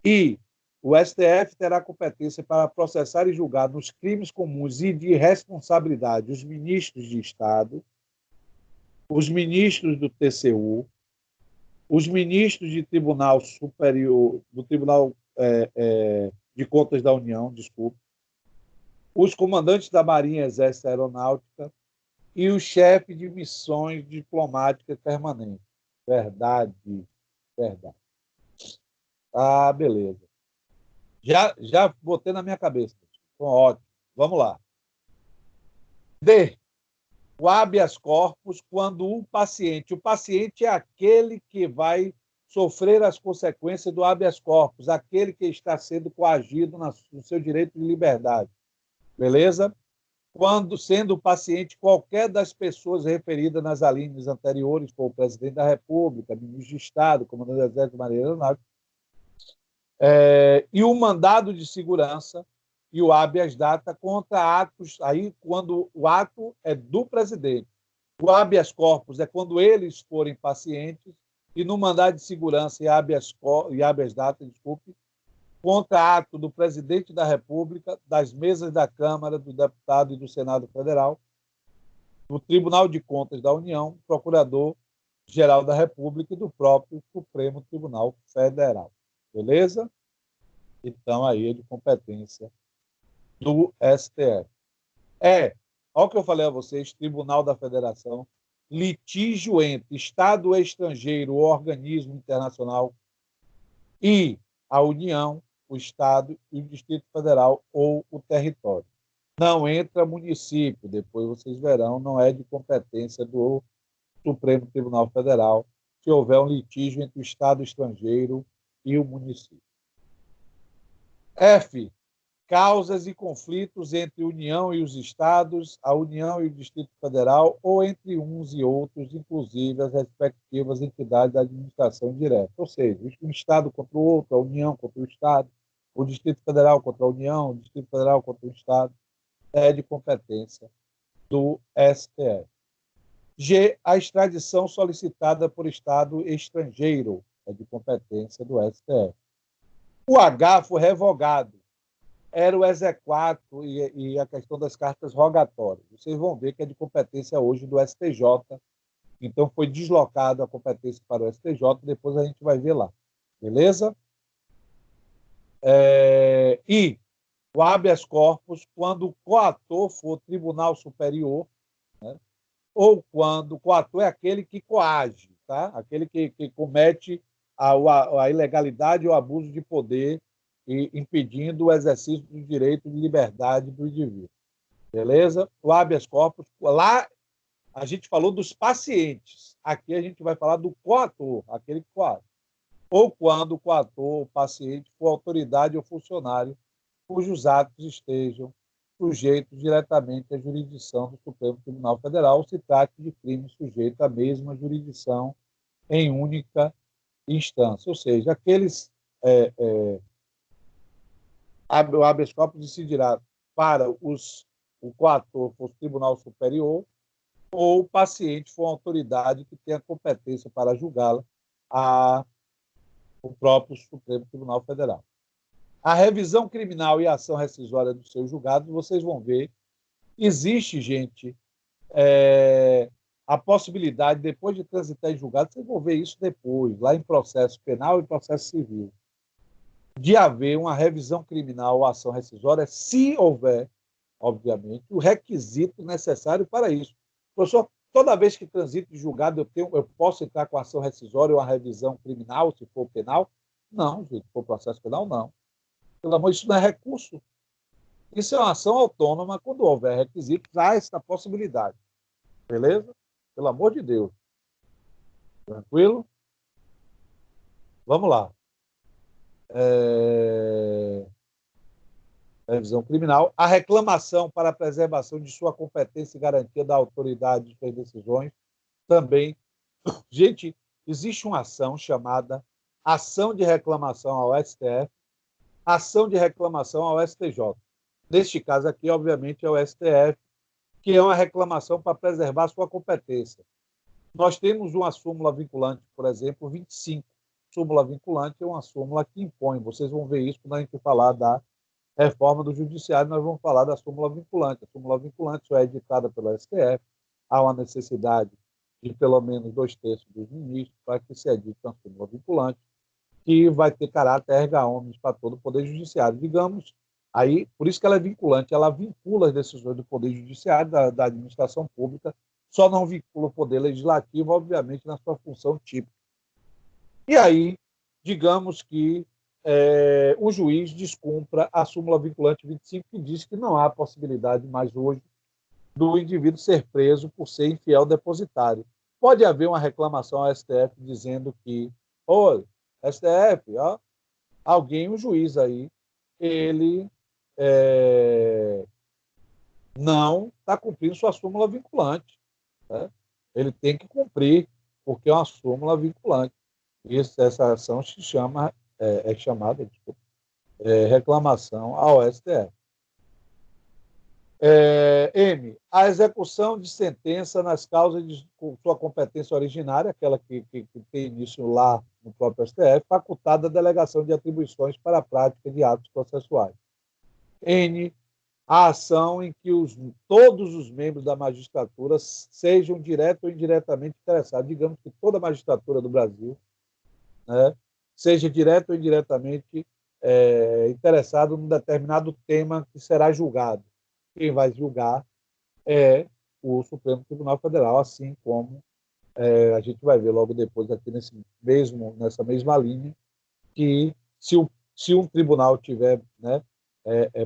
E o STF terá competência para processar e julgar nos crimes comuns e de responsabilidade os ministros de Estado, os ministros do TCU, os ministros de Tribunal Superior, do Tribunal de Contas da União, desculpe, os comandantes da Marinha, Exército e Aeronáutica e o chefe de missões diplomáticas permanentes. Verdade, verdade. Ah, beleza. Já botei na minha cabeça. Bom, ótimo. Vamos lá. D. O habeas corpus, quando o paciente é aquele que vai sofrer as consequências do habeas corpus, aquele que está sendo coagido no seu direito de liberdade. Beleza? Quando sendo o paciente qualquer das pessoas referidas nas alíneas anteriores, como o presidente da República, ministro de Estado, comandante do Exército, Marinha Aeronáutica, e o mandado de segurança e o habeas data contra atos, aí quando o ato é do presidente. O habeas corpus é quando eles forem pacientes, e no mandado de segurança e habeas data, desculpe, contra ato do presidente da República, das mesas da Câmara, do Deputado e do Senado Federal, do Tribunal de Contas da União, Procurador-Geral da República e do próprio Supremo Tribunal Federal. Beleza? Então, aí é de competência do STF. Olha o que eu falei a vocês, Tribunal da Federação, litígio entre Estado estrangeiro ou organismo internacional e a União, o Estado e o Distrito Federal ou o território. Não entra município, depois vocês verão, não é de competência do Supremo Tribunal Federal se houver um litígio entre o Estado estrangeiro e o município. F. Causas e conflitos entre a União e os Estados, a União e o Distrito Federal, ou entre uns e outros, inclusive as respectivas entidades da administração indireta. Ou seja, um Estado contra o outro, a União contra o Estado, o Distrito Federal contra a União, o Distrito Federal contra o Estado, é de competência do STF. G. A extradição solicitada por Estado estrangeiro, é de competência do STF. O H foi revogado. era o exequatur e a questão das cartas rogatórias. Vocês vão ver que é de competência hoje do STJ, então foi deslocado a competência para o STJ, depois a gente vai ver lá. Beleza? E o habeas corpus, quando o coator for Tribunal Superior, né, ou quando o coator é aquele que coage, tá? Aquele que comete a ilegalidade ou abuso de poder e impedindo o exercício do direito de liberdade do indivíduo. Beleza? O habeas corpus, lá a gente falou dos pacientes. Aqui a gente vai falar do coator, aquele que coage. Ou quando o coator, o paciente, for autoridade ou funcionário cujos atos estejam sujeitos diretamente à jurisdição do Supremo Tribunal Federal, ou se trate de crime sujeito à mesma jurisdição em única instância. Ou seja, aqueles o habeas corpus decidirá para o coator for o Tribunal Superior ou o paciente for uma autoridade que tenha competência para julgá-la o próprio Supremo Tribunal Federal. A revisão criminal e a ação rescisória dos seus julgados, vocês vão ver, existe, gente, a possibilidade, depois de transitar em julgado, vocês vão ver isso depois, lá em processo penal e processo civil, de haver uma revisão criminal ou ação rescisória, se houver, obviamente, o requisito necessário para isso. Professor, toda vez que transito de julgado, eu posso entrar com ação rescisória ou uma revisão criminal, se for penal? Não, se for processo penal, não. Pelo amor, isso não é recurso. Isso é uma ação autônoma. Quando houver requisitos, há essa possibilidade. Beleza? Pelo amor de Deus. Tranquilo? Vamos lá. Revisão criminal. A reclamação para a preservação de sua competência e garantia da autoridade de suas decisões também. Gente, existe uma ação chamada ação de reclamação ao STF, ação de reclamação ao STJ. Neste caso aqui, obviamente, é o STF, que é uma reclamação para preservar sua competência. Nós temos uma súmula vinculante, por exemplo, 25. Súmula vinculante é uma súmula que impõe. Vocês vão ver isso quando a gente falar da reforma do judiciário, nós vamos falar da súmula vinculante. A súmula vinculante só é editada pelo STF. Há uma necessidade de pelo menos 2/3 dos ministros para que se edite uma súmula vinculante, que vai ter caráter erga omnes para todo o Poder Judiciário. Digamos, aí, por isso que ela é vinculante, ela vincula as decisões do Poder Judiciário, da administração pública, só não vincula o Poder Legislativo, obviamente, na sua função típica. E aí, digamos que o juiz descumpra a súmula vinculante 25, que diz que não há possibilidade mais hoje do indivíduo ser preso por ser infiel depositário. Pode haver uma reclamação ao STF dizendo que, STF, alguém, um juiz aí, ele não está cumprindo sua súmula vinculante. Né? Ele tem que cumprir, porque é uma súmula vinculante. Essa ação se chama, é chamada, reclamação ao STF. M. A execução de sentença nas causas de sua competência originária, aquela que tem início lá no próprio STF, facultada a delegação de atribuições para a prática de atos processuais. N. A ação em que todos os membros da magistratura sejam direto ou indiretamente interessados. Digamos que toda a magistratura do Brasil, né, seja direto ou indiretamente interessado num determinado tema que será julgado. Quem vai julgar é o Supremo Tribunal Federal, assim como a gente vai ver logo depois aqui nessa mesma linha, que se um tribunal tiver, né,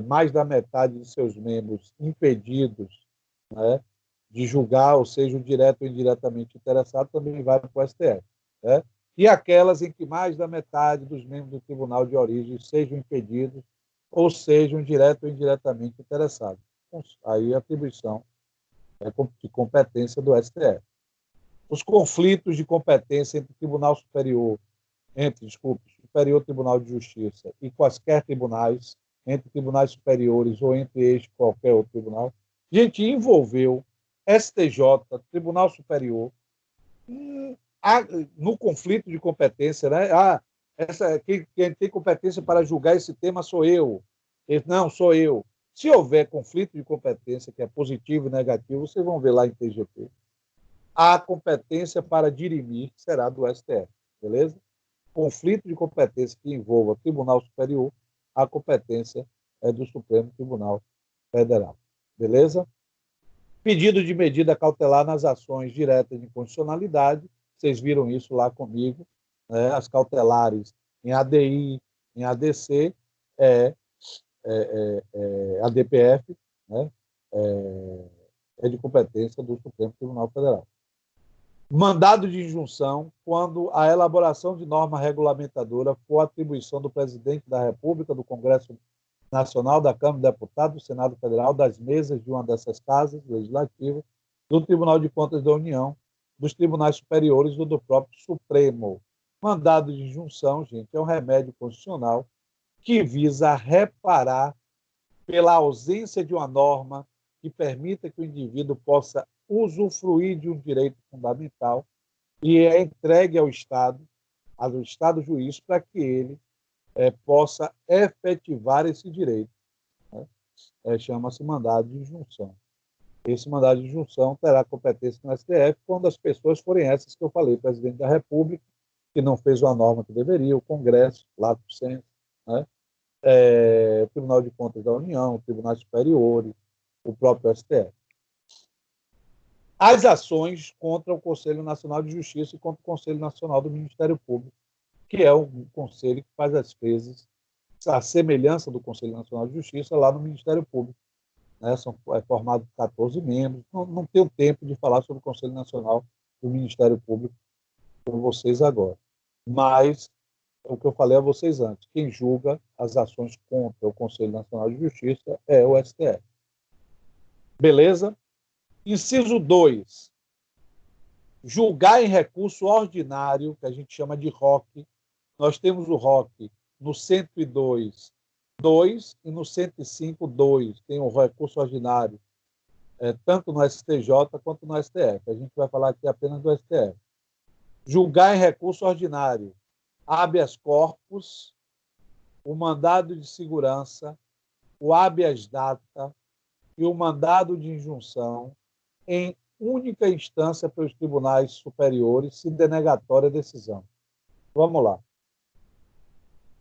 mais da metade de seus membros impedidos, né, de julgar, ou seja, direto ou indiretamente interessado, também vai para o STF. Né? E aquelas em que mais da metade dos membros do tribunal de origem sejam impedidos ou sejam direto ou indiretamente interessados. Aí a atribuição de competência do STF. Os conflitos de competência entre o Tribunal Superior, Superior Tribunal de Justiça e quaisquer tribunais, entre tribunais superiores ou entre eles qualquer outro tribunal, a gente envolveu STJ, Tribunal Superior, no conflito de competência, né? Quem tem competência para julgar esse tema sou eu. Não, sou eu. Se houver conflito de competência, que é positivo e negativo, vocês vão ver lá em TGP, a competência para dirimir será do STF, beleza? Conflito de competência que envolva Tribunal Superior, a competência é do Supremo Tribunal Federal, beleza? Pedido de medida cautelar nas ações diretas de inconstitucionalidade, vocês viram isso lá comigo, né? As cautelares em ADI, em ADC, a DPF, né? É de competência do Supremo Tribunal Federal. Mandado de injunção, quando a elaboração de norma regulamentadora for atribuição do Presidente da República, do Congresso Nacional, da Câmara de Deputados, do Senado Federal, das mesas de uma dessas casas legislativas, do Tribunal de Contas da União, dos tribunais superiores ou do próprio Supremo. Mandado de injunção, gente, é um remédio constitucional que visa reparar pela ausência de uma norma que permita que o indivíduo possa usufruir de um direito fundamental e é entregue ao Estado juiz, para que ele possa efetivar esse direito. Né? Chama-se mandado de injunção. Esse mandado de injunção terá competência no STF quando as pessoas forem essas que eu falei, o presidente da República, que não fez uma norma que deveria, o Congresso, lato sensu, né? O Tribunal de Contas da União, tribunais superiores, o próprio STF. As ações contra o Conselho Nacional de Justiça e contra o Conselho Nacional do Ministério Público, que é um conselho que faz as vezes a semelhança do Conselho Nacional de Justiça lá no Ministério Público. Né? É formado por 14 membros. Não tenho tempo de falar sobre o Conselho Nacional do Ministério Público com vocês agora. Mas o que eu falei a vocês antes, quem julga as ações contra o Conselho Nacional de Justiça é o STF. Beleza? Inciso 2. Julgar em recurso ordinário, que a gente chama de ROC. Nós temos o ROC no 102.2 e no 105.2. Tem o recurso ordinário, tanto no STJ quanto no STF. A gente vai falar aqui apenas do STF. Julgar em recurso ordinário, habeas corpus, o mandado de segurança, o habeas data e o mandado de injunção em única instância pelos tribunais superiores, se denegatória a decisão. Vamos lá.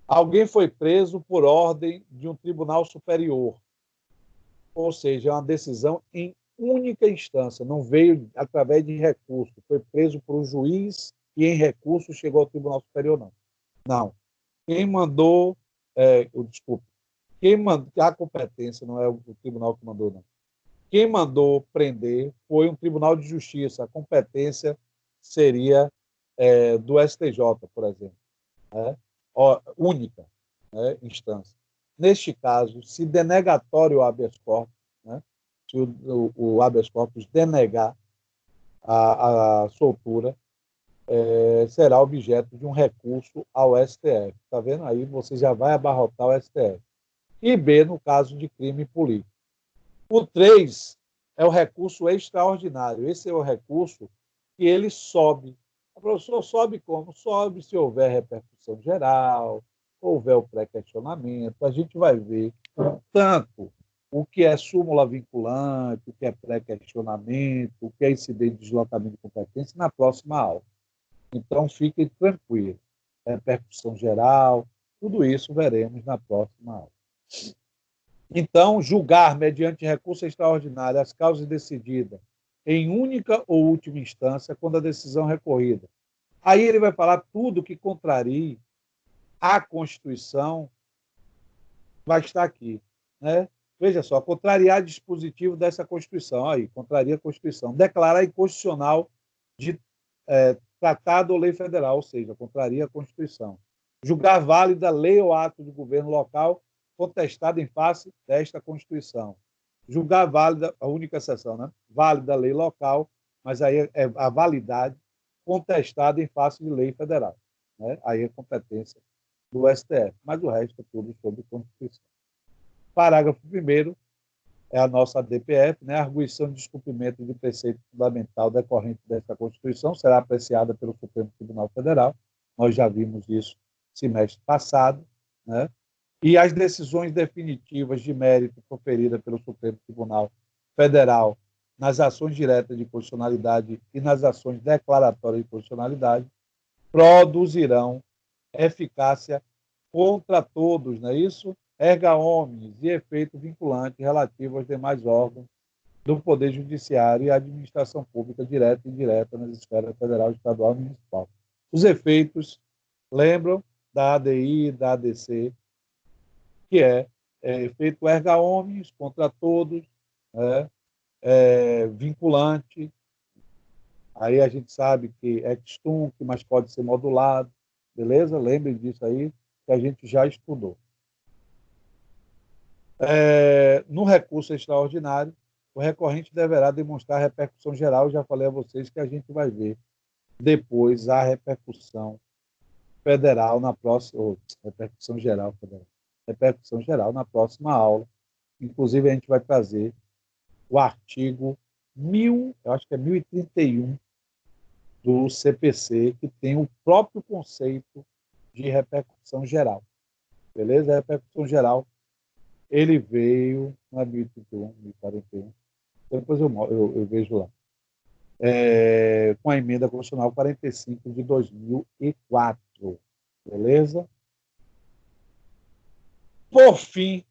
Alguém foi preso por ordem de um tribunal superior, ou seja, é uma decisão em única instância, não veio através de recurso, foi preso por um juiz e em recurso chegou ao tribunal superior, não. Não. Quem mandou, desculpe, a competência não é o tribunal que mandou, não. Quem mandou prender foi um tribunal de justiça. A competência seria do STJ, por exemplo. Né? Única, né, instância. Neste caso, se denegatório o habeas corpus, né, se o habeas corpus denegar a soltura, será objeto de um recurso ao STF. Está vendo aí? Você já vai abarrotar o STF. E B, no caso de crime político. O 3 é o recurso extraordinário. Esse é o recurso que ele sobe. O professor sobe como? Sobe se houver repercussão geral, houver o pré-questionamento. A gente vai ver tanto o que é súmula vinculante, o que é pré-questionamento, o que é incidente de deslocamento de competência na próxima aula. Então, fiquem tranquilos. Repercussão geral, tudo isso veremos na próxima aula. Então, julgar, mediante recurso extraordinário, as causas decididas em única ou última instância, quando a decisão é recorrida. Aí ele vai falar tudo que contrarie a Constituição, vai estar aqui. Né? Veja só, contrariar dispositivo dessa Constituição. Aí, contraria a Constituição. Declarar inconstitucional de tratado ou lei federal, ou seja, contraria a Constituição. Julgar válida lei ou ato de governo local contestada em face desta Constituição. Julgar válida, a única exceção, né? Válida lei local, mas aí é a validade contestada em face de lei federal. Né? Aí é competência do STF, mas o resto é tudo sobre Constituição. Parágrafo 1º é a nossa DPF, né? A arguição de descumprimento de preceito fundamental decorrente desta Constituição será apreciada pelo Supremo Tribunal Federal. Nós já vimos isso semestre passado, né? e as decisões definitivas de mérito proferidas pelo Supremo Tribunal Federal nas ações diretas de constitucionalidade e nas ações declaratórias de constitucionalidade produzirão eficácia contra todos, não é isso? Erga omnes e efeito vinculante relativo aos demais órgãos do Poder Judiciário e administração pública direta e indireta nas esferas federal, estadual e municipal. Os efeitos, lembram da ADI e da ADC, que é efeito erga omnes contra todos, né? Vinculante, aí a gente sabe que é extunc, mas pode ser modulado, beleza? Lembrem disso aí, que a gente já estudou. No recurso extraordinário, o recorrente deverá demonstrar repercussão geral. Eu já falei a vocês que a gente vai ver depois a repercussão federal na próxima, repercussão geral na próxima aula. Inclusive, a gente vai trazer o artigo 1031 do CPC, que tem o próprio conceito de repercussão geral. Beleza? A repercussão geral, ele veio, não é 1031, 1041, depois eu vejo lá, com a emenda constitucional 45 de 2004. Beleza? Por fim,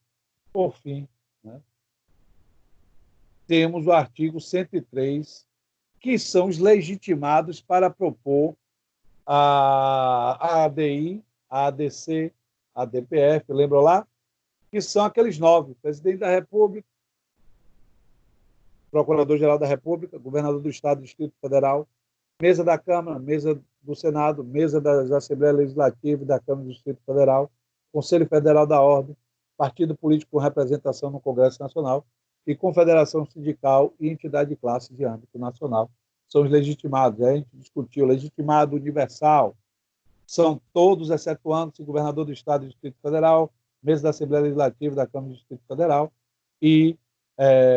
né, temos o artigo 103, que são os legitimados para propor a ADI, a ADC, a DPF, lembram lá? Que são aqueles 9, presidente da República, Procurador-Geral da República, Governador do Estado, Distrito Federal, mesa da Câmara, mesa do Senado, mesa das Assembleias Legislativas e da Câmara do Distrito Federal, Conselho Federal da Ordem, partido político com representação no Congresso Nacional e confederação sindical e entidade de classe de âmbito nacional. São os legitimados. A gente discutiu legitimado universal, são todos, excetuando-se o governador do Estado e do Distrito Federal, mesa da Assembleia Legislativa da Câmara do Distrito Federal e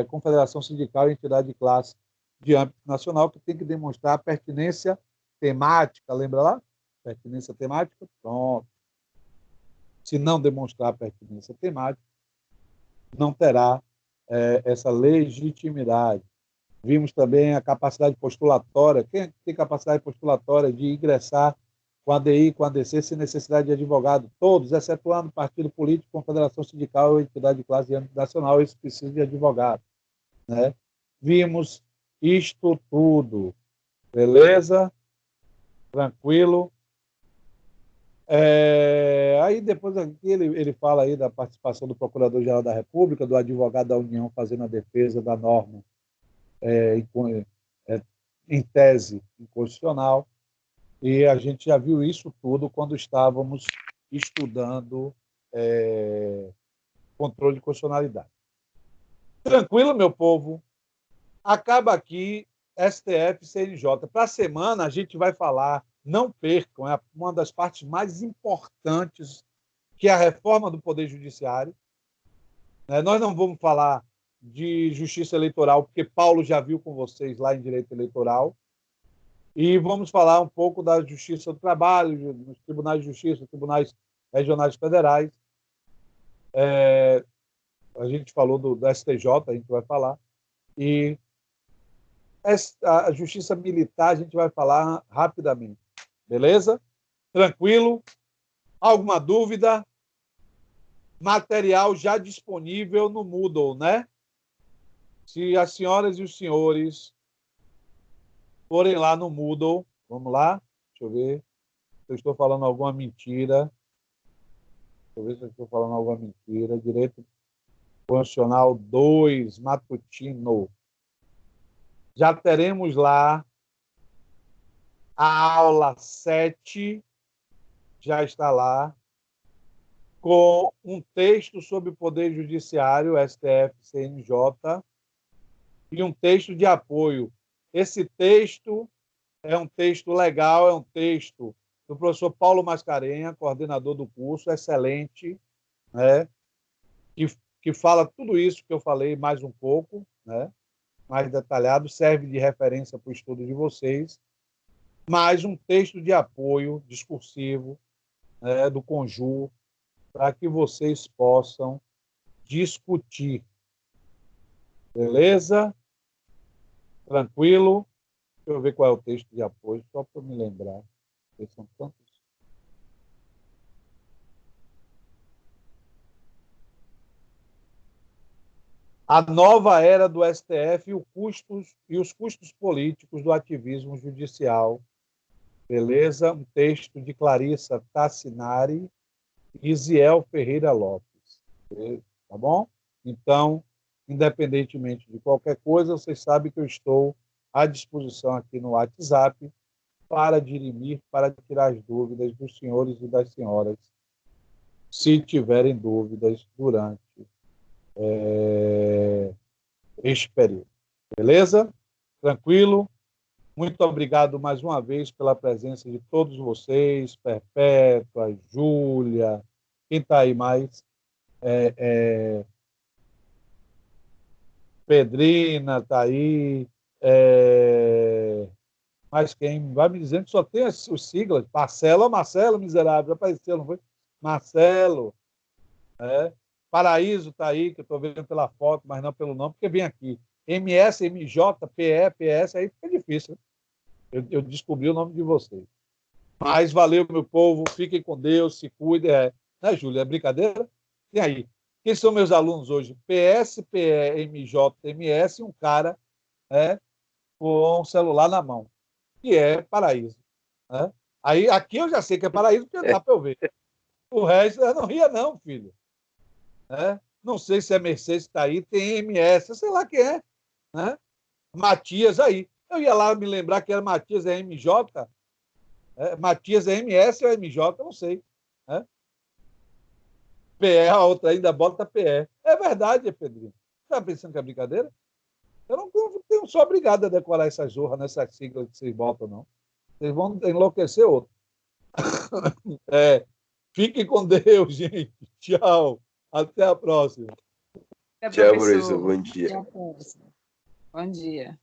confederação sindical e entidade de classe de âmbito nacional, que tem que demonstrar a pertinência temática, lembra lá? Pertinência temática, pronto. Se não demonstrar a pertinência temática, não terá essa legitimidade. Vimos também a capacidade postulatória. Quem tem capacidade postulatória de ingressar com a ADI, com a ADC, sem necessidade de advogado? Todos, excetuando partido político, confederação sindical ou entidade de classe de âmbito nacional, eles precisam de advogado, né? Vimos isto tudo. Beleza? Tranquilo? Aí depois aqui ele fala aí da participação do Procurador-Geral da República, do advogado da União fazendo a defesa da norma em tese inconstitucional, e a gente já viu isso tudo quando estávamos estudando controle de constitucionalidade. Tranquilo, meu povo? Acaba aqui STF e CNJ. Para a semana a gente vai falar, não percam, é uma das partes mais importantes, que é a reforma do Poder Judiciário. Nós não vamos falar de justiça eleitoral, porque Paulo já viu com vocês lá em direito eleitoral, e vamos falar um pouco da justiça do trabalho, nos tribunais de justiça, tribunais regionais federais. A gente falou do STJ, a gente vai falar, e a justiça militar a gente vai falar rapidamente. Beleza? Tranquilo? Alguma dúvida? Material já disponível no Moodle, né? Se as senhoras e os senhores forem lá no Moodle, vamos lá, deixa eu ver se eu estou falando alguma mentira. Deixa eu ver se eu estou falando alguma mentira. Direito Constitucional 2, matutino. Já teremos lá a aula 7, já está lá, com um texto sobre o Poder Judiciário, STF, CNJ, e um texto de apoio. Esse texto é um texto legal, é um texto do professor Paulo Mascarenha, coordenador do curso, excelente, né? que fala tudo isso que eu falei, mais um pouco, né? Mais detalhado, serve de referência para o estudo de vocês, mais um texto de apoio discursivo, né, do Conjur, para que vocês possam discutir. Beleza? Tranquilo? Deixa eu ver qual é o texto de apoio, só para me lembrar. São tantos. A nova era do STF e os custos políticos do ativismo judicial. Beleza? Um texto de Clarissa Tassinari e Ziel Ferreira Lopes. Tá bom? Então, independentemente de qualquer coisa, vocês sabem que eu estou à disposição aqui no WhatsApp para dirimir, para tirar as dúvidas dos senhores e das senhoras, se tiverem dúvidas durante este período. Beleza? Tranquilo? Muito obrigado mais uma vez pela presença de todos vocês, Perpétua, Júlia, quem está aí mais? Pedrina está aí, mas quem vai me dizendo que só tem os siglas, Marcelo, miserável, apareceu, não foi? Marcelo, Paraíso está aí, que eu estou vendo pela foto, mas não pelo nome, porque vem aqui. MS, MJ, PE, PS, aí fica difícil. Eu descobri o nome de vocês. Mas valeu, meu povo, fiquem com Deus, se cuidem. Né, Júlia? É brincadeira? E aí? Quem são meus alunos hoje? PS, PE, MJ, MS e um cara com um celular na mão, que é Paraíso. Né? Aí, aqui eu já sei que é Paraíso, porque dá para eu ver. O resto, eu não ria não, filho. Não sei se é Mercedes que está aí, tem MS, sei lá quem é. Né? Matias aí. Eu ia lá me lembrar que era Matias MJ. Matias MS ou MJ, eu não sei. Né? PE, a outra ainda bota PE. É verdade, Pedrinho. Está pensando que é brincadeira? Eu não tenho só obrigado a decorar essas zorras nessas siglas que vocês botam, não. Vocês vão enlouquecer outro. Fiquem com Deus, gente. Tchau. Até a próxima. Tchau, professor. Bom dia. Até a próxima. Bom dia.